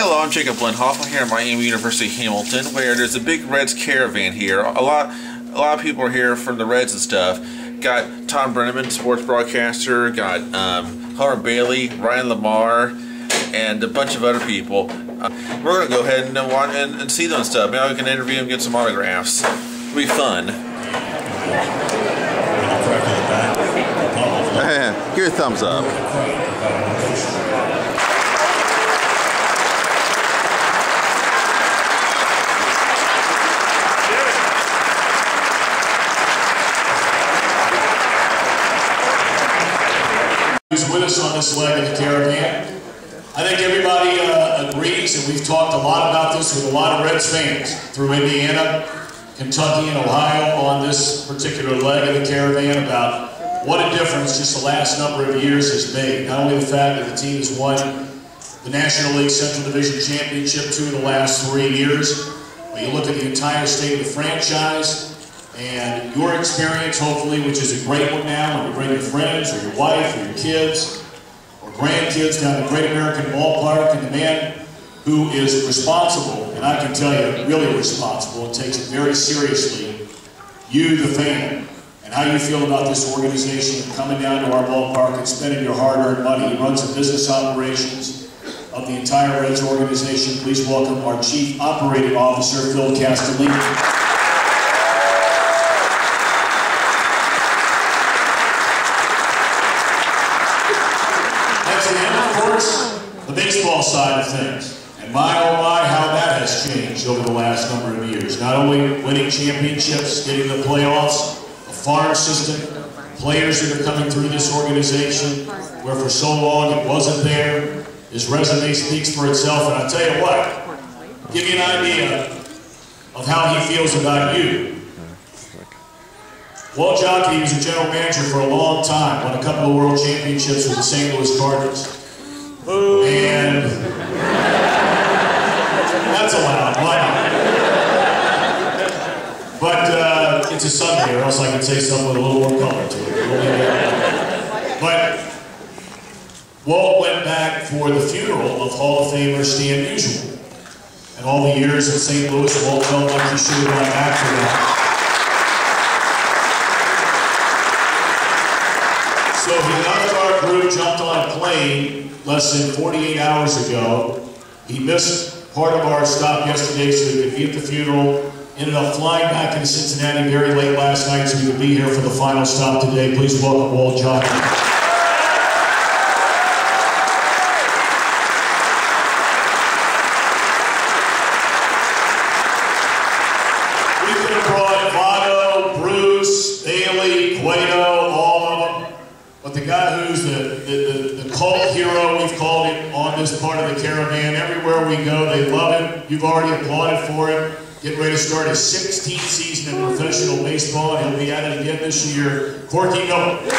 Hello, I'm Jacob Lenhoff. I'm here at Miami University Hamilton, where there's a big Reds caravan here. A lot of people are here from the Reds and stuff. Got Thom Brennaman, sports broadcaster. Got Hunter Bailey, Ryan Lamarre, and a bunch of other people. We're gonna go ahead and watch and see them and stuff. Maybe we can interview them, get some autographs. It'll be fun. Give a thumbs up. Who's with us on this leg of the caravan. I think everybody agrees, and we've talked a lot about this with a lot of Reds fans through Indiana, Kentucky, and Ohio on this particular leg of the caravan about what a difference just the last number of years has made. Not only the fact that the team has won the National League Central Division Championship 2 of the last 3 years, but you look at the entire state of the franchise, and your experience, hopefully, which is a great one now, when you bring your friends or your wife or your kids or grandkids down to Great American Ballpark, and the man who is responsible, and I can tell you, really responsible, and takes it very seriously, you, the fan, and how you feel about this organization and coming down to our ballpark and spending your hard-earned money. He runs the business operations of the entire Reds organization. Please welcome our Chief Operating Officer, Phil Castinelli. The baseball side of things, and my oh my, how that has changed over the last number of years. Not only winning championships, getting the playoffs, a farm system, players that are coming through this organization, where for so long it wasn't there. His resume speaks for itself, and I'll tell you what, give you an idea of how he feels about you. Walter Jocketty was a general manager for a long time, won a couple of world championships with the St. Louis Cardinals. And that's allowed, why not? But it's a Sunday, or else I could say something with a little more color to it. But Walt went back for the funeral of Hall of Famer Stan Musial. And all the years in St. Louis, Walt felt like he should have gone back for that. So he got out of our group, jumped on a plane less than 48 hours ago. He missed part of our stop yesterday so he could be at the funeral. Ended up flying back into Cincinnati very late last night so he could be here for the final stop today. Please welcome Walter Jocketty. We could have brought Votto, Bruce, Bailey, Cueto, all of them. But the guy who's the cult hero, we've called him, on this part of the caravan, everywhere we go, they love him. You've already applauded for him. Getting ready to start his 16th season in professional baseball, and he'll be at it again this year. Corky Miller. This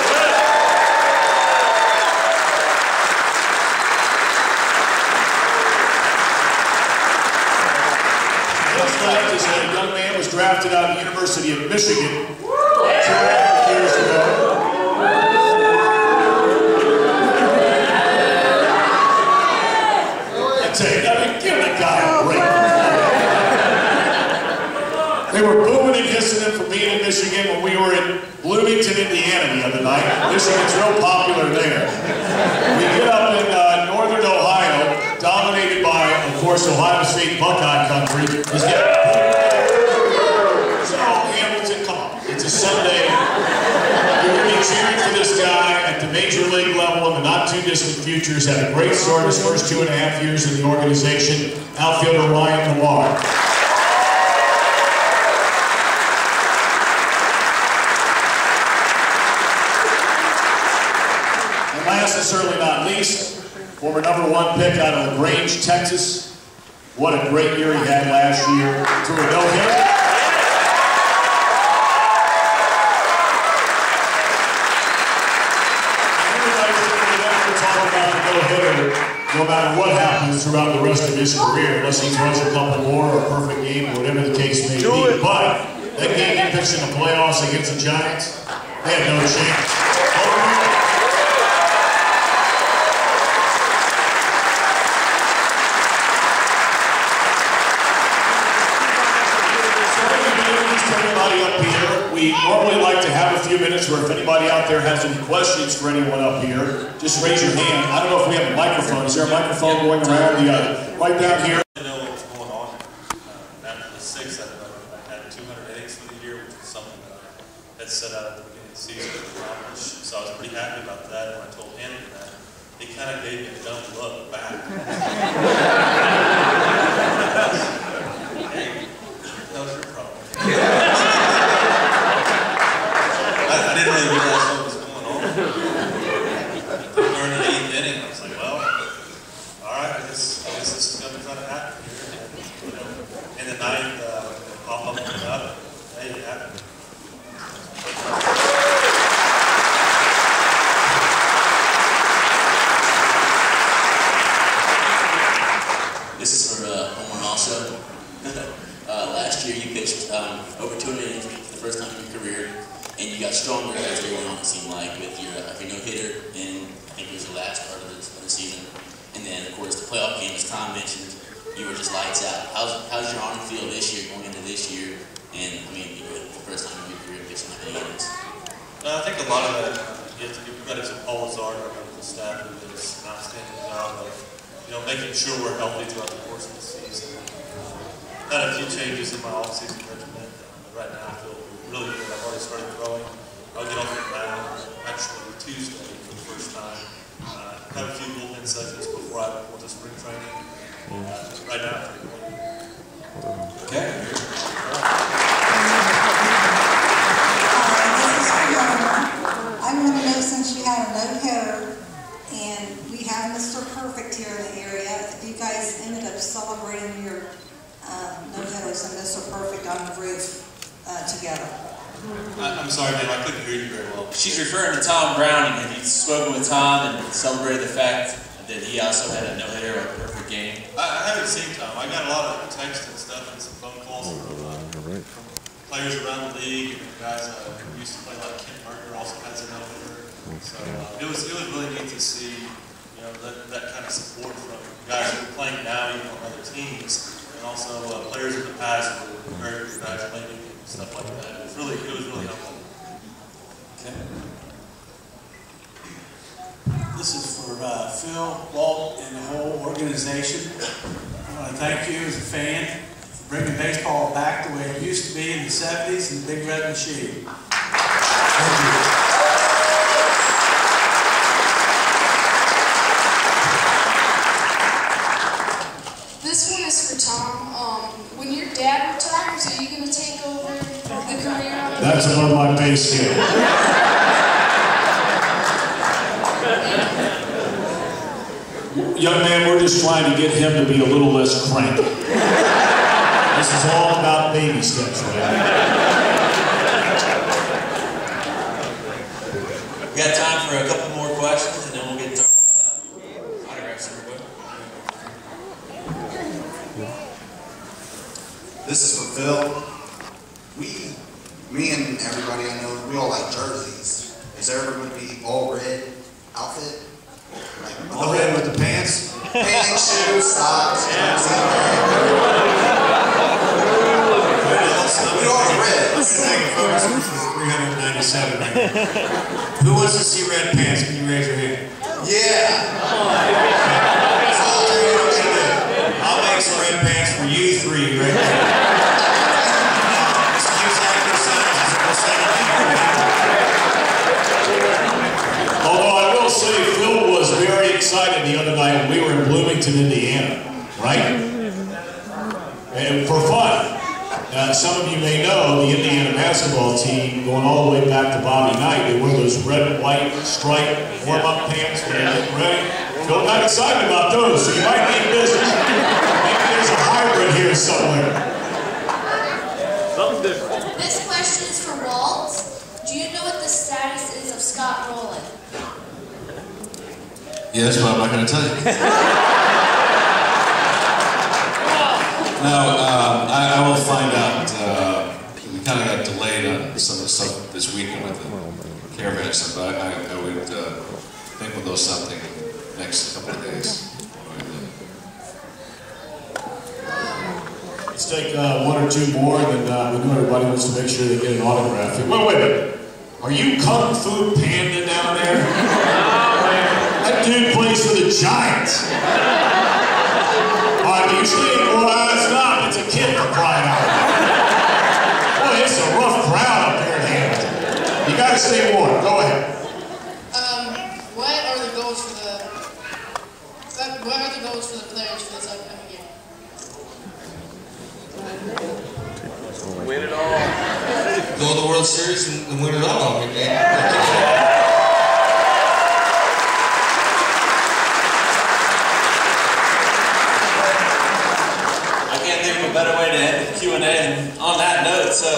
left is a young man was drafted out of the University of Michigan 2.5 years ago. Give the guy a break. They were booming and hissing him for being in Michigan when we were in Bloomington, Indiana the other night. Michigan's real popular there. We get up in northern Ohio, dominated by, of course, Ohio State Buckeye country. He's getting so Hamilton, come on, it's a Sunday. You're going to be cheering for this guy at the major league level in the not-too-distant future. He's had a great start his first 2.5 years in the organization. Outfielder Ryan Lamarre. And last and certainly not least, former #1 pick out of LaGrange, Texas. What a great year he had last year. Threw a no-hitter. No matter what happens throughout the rest of his career, unless he throws a couple more or a perfect game or whatever the case may be. But that game he pitched in the playoffs against the Giants, they had no chance. questions for anyone up here, just raise your hand. I don't know if we have a microphone. Is there a microphone going around the right down here? I know what's going on. After the 6th, I had 200 innings for the year, which was something that I had set out at the beginning of the season to accomplish. So I was pretty happy about that. When I told Henry that, he kind of gave me a dumb look back. Hey, that was your problem. I didn't really realize what was going on. During the 8th inning, I was like, well, all right, I guess this is going to kind of happen here. And, you know, in the 9th, pop up and up. Hey, it happened. This is for Homer also. Last year you pitched over 200 innings for the first time in your career, and you got stronger as they went on, it seemed like, with your no-hitter, and I think it was your last part of the season. And then, of course, the playoff game, as Tom mentioned, you were just lights out. How's your arm feel this year, going into this year? And, I mean, you were the first time in your career pitching that many innings. I think a lot of that, you have to give credit to Paul Lazard, our medical staff, who does an outstanding job of, you know, making sure we're healthy throughout the course of the season. Had a few changes in my off-season regimen. Right now I feel really good. I've already started throwing. I'll get off the mound actually Tuesday for the first time. Had a few bullpen sessions before I went to spring training. Right now I feel good. Okay. I want to know, since you had a no-hitter, and we have Mr. Perfect here in the area, if you guys ended up celebrating your no-hitters and Mr. Perfect on the roof together. I'm sorry, ma'am, I couldn't hear you very well. She's referring to Tom Browning. Have you spoken with Tom and celebrated the fact that he also had a no-hitter or a perfect game? I haven't seen Tom. I got a lot of texts and stuff and some phone calls from players around the league and guys who used to play, like Ken Merker also has a no-hitter. So it was really neat to see, you know, that kind of support from guys who are playing now, even on other teams, and also players in the past who were very congratulating and stuff like that. It was really helpful. Okay. This is for Phil, Walt, and the whole organization. I want to thank you as a fan for bringing baseball back the way it used to be in the 70s in the Big Red Machine. Thank you. This one is for Tom. When your dad retires, are you going to take over the career? That's above my pay scale. Young man, we're just trying to get him to be a little less cranky. This is all about baby steps, right? We got time for a couple more questions, and then we'll get to our autographs, everybody. This is for Phil. Me and everybody I know, we all like jerseys. Is there ever going to be all red outfit? Like, All red with the pants? pants, shoes, socks, jersey. We all red. This is 397 right now. Who wants to see red pants? Can you raise your hand? Yeah. I'll make some red pants for you three right now. Although I will say, Phil was very excited the other night when we were in Bloomington, Indiana, right? And for fun. Some of you may know the Indiana basketball team, going all the way back to Bobby Knight, they wear those red and white striped warm-up pants when they're getting ready. Phil got excited about those, so you might need business. Maybe there's a hybrid here somewhere. Something different. This question is for Walt. Do you know what the status is of Scott Rowland? Yes, but I'm not going to tell you. No, I will find out. We kind of got delayed on some of the stuff this weekend with the caravan stuff, but I would think we'll know something next couple of days. Let's take one or two more, and then we know everybody wants to make sure they get an autograph. Wait a minute. Are you Kung Fu Panda down there? That dude plays for the Giants. All right, but usually, well, it's not. It's a kid for crying out loud. Boy, it's a rough crowd up here in Hamilton. You got to say more. Go ahead. What are the goals for the players for this upcoming game? Win it all. Go to the World Series and win it all. I can't think of a better way to end the Q&A and on that note. So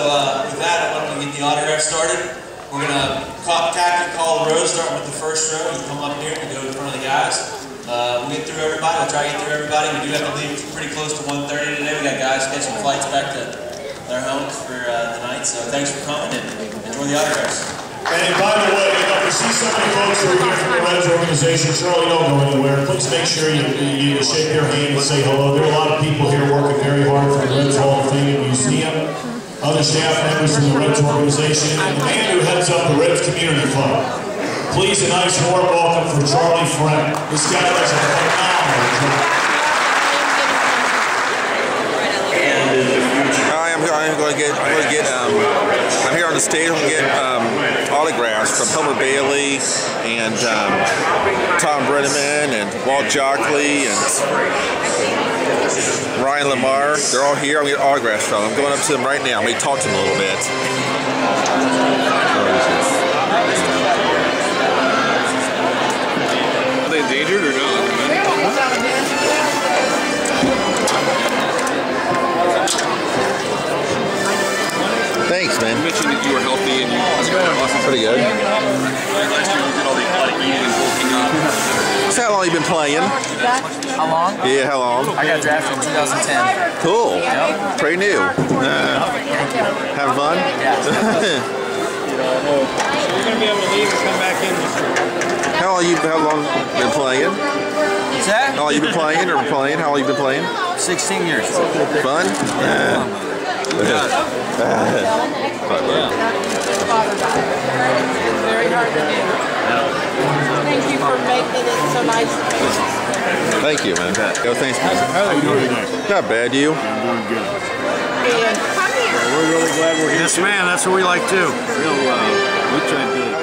with that, I'm going to get the autograph started. We're going to call the rows, starting with the first row. You come up here and go in front of the guys. We'll get through everybody. We'll try to get through everybody. We do have to leave pretty close to 1:30 today. We got guys catching flights back to their homes for the night. So thanks for coming and enjoy the autographs. And by the way, you know, if you see so many folks who are here from the Reds organization, Charlie, don't go anywhere. Please make sure you shake their hand and say hello. There are a lot of people here working very hard for the Reds Hall of Fame Museum, other staff members from the Reds organization, and the man who heads up the Reds Community Club. Please, a nice warm welcome for Charlie Frank. This guy does a phenomenal job. I'm here on the stage. I'm going to get autographs from Homer Bailey and Thom Brennaman and Walter Jocketty and Ryan Lamarre. They're all here. I'm going to get autographs from them. I'm going up to them right now. I'm going to talk to them a little bit. Are they endangered or not? Thanks, man. You mentioned that you were healthy and you awesome. Pretty good. Last year you did all the eating and bulking up. So how long you been playing? How long? Yeah, how long? I got drafted in 2010. Cool. Yep. Pretty new. Having fun? Yeah. So you're going to be able to leave and come back in this year. How long been playing? What's that? How long you been playing or playing? How long you been playing? 16 years. Fun? Very hard to do. Thank you for making it so nice. Thank you, man. Yo, thanks, man. How are you doing today? Not bad, you? I'm doing good. We're really glad we're here. Yes, man. That's what we like too. We try to do it.